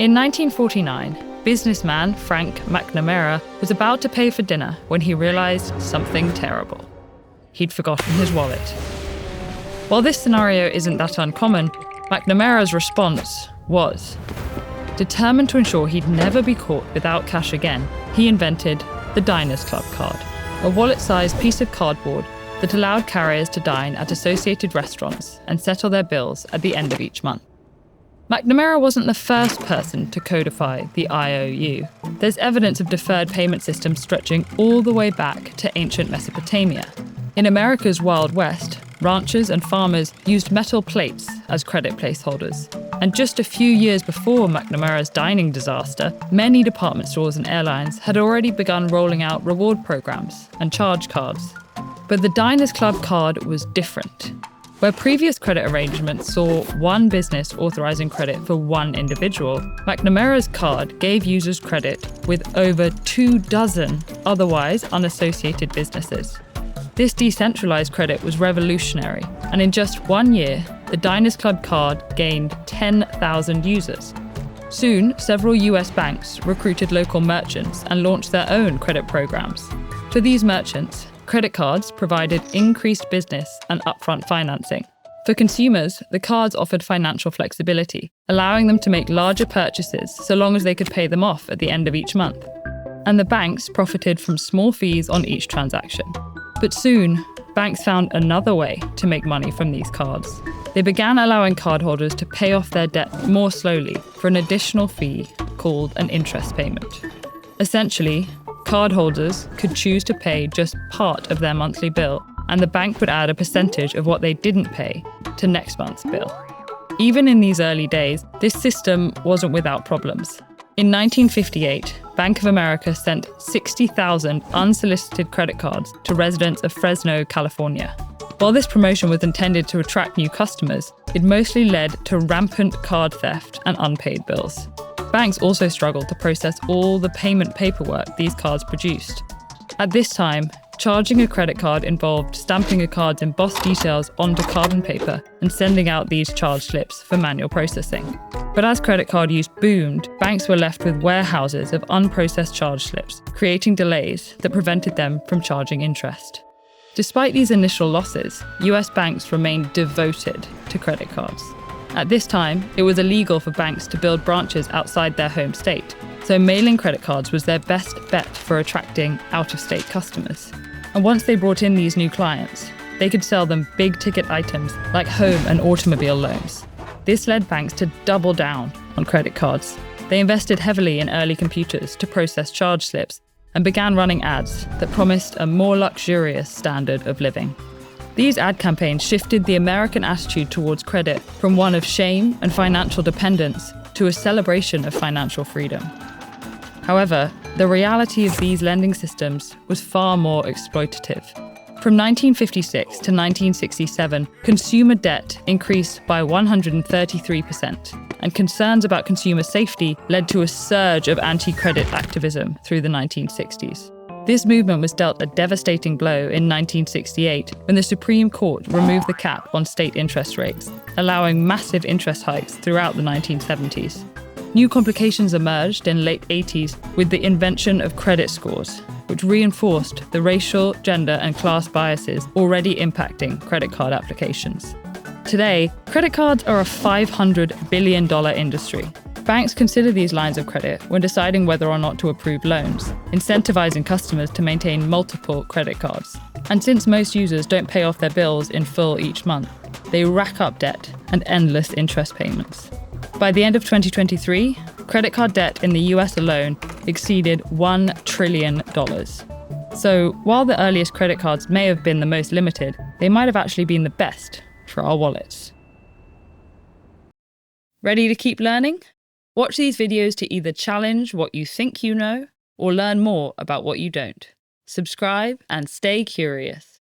In 1949, businessman Frank McNamara was about to pay for dinner when he realized something terrible. He'd forgotten his wallet. While this scenario isn't that uncommon, McNamara's response was, determined to ensure he'd never be caught without cash again, he invented the Diners Club card, a wallet-sized piece of cardboard that allowed carriers to dine at associated restaurants and settle their bills at the end of each month. McNamara wasn't the first person to codify the IOU. There's evidence of deferred payment systems stretching all the way back to ancient Mesopotamia. In America's Wild West, ranchers and farmers used metal plates as credit placeholders. And just a few years before McNamara's dining disaster, many department stores and airlines had already begun rolling out reward programs and charge cards. But the Diners Club card was different. Where previous credit arrangements saw one business authorizing credit for one individual, McNamara's card gave users credit with over 24 otherwise unassociated businesses. This decentralized credit was revolutionary, and in just 1 year, the Diners Club card gained 10,000 users. Soon, several US banks recruited local merchants and launched their own credit programs. For these merchants, credit cards provided increased business and upfront financing. For consumers, the cards offered financial flexibility, allowing them to make larger purchases so long as they could pay them off at the end of each month. And the banks profited from small fees on each transaction. But soon, banks found another way to make money from these cards. They began allowing cardholders to pay off their debt more slowly for an additional fee called an interest payment. Essentially, cardholders could choose to pay just part of their monthly bill, and the bank would add a percentage of what they didn't pay to next month's bill. Even in these early days, this system wasn't without problems. In 1958, Bank of America sent 60,000 unsolicited credit cards to residents of Fresno, California. While this promotion was intended to attract new customers, it mostly led to rampant card theft and unpaid bills. Banks also struggled to process all the payment paperwork these cards produced. At this time, charging a credit card involved stamping a card's embossed details onto carbon paper and sending out these charge slips for manual processing. But as credit card use boomed, banks were left with warehouses of unprocessed charge slips, creating delays that prevented them from charging interest. Despite these initial losses, US banks remained devoted to credit cards. At this time, it was illegal for banks to build branches outside their home state, so mailing credit cards was their best bet for attracting out-of-state customers. And once they brought in these new clients, they could sell them big-ticket items like home and automobile loans. This led banks to double down on credit cards. They invested heavily in early computers to process charge slips and began running ads that promised a more luxurious standard of living. These ad campaigns shifted the American attitude towards credit from one of shame and financial dependence to a celebration of financial freedom. However, the reality of these lending systems was far more exploitative. From 1956 to 1967, consumer debt increased by 133%, and concerns about consumer safety led to a surge of anti-credit activism through the 1960s. This movement was dealt a devastating blow in 1968 when the Supreme Court removed the cap on state interest rates, allowing massive interest hikes throughout the 1970s. New complications emerged in late 80s with the invention of credit scores, which reinforced the racial, gender, and class biases already impacting credit card applications. Today, credit cards are a $500 billion industry. Banks consider these lines of credit when deciding whether or not to approve loans, incentivizing customers to maintain multiple credit cards. And since most users don't pay off their bills in full each month, they rack up debt and endless interest payments. By the end of 2023, credit card debt in the US alone exceeded $1 trillion. So while the earliest credit cards may have been the most limited, they might have actually been the best for our wallets. Ready to keep learning? Watch these videos to either challenge what you think you know or learn more about what you don't. Subscribe and stay curious.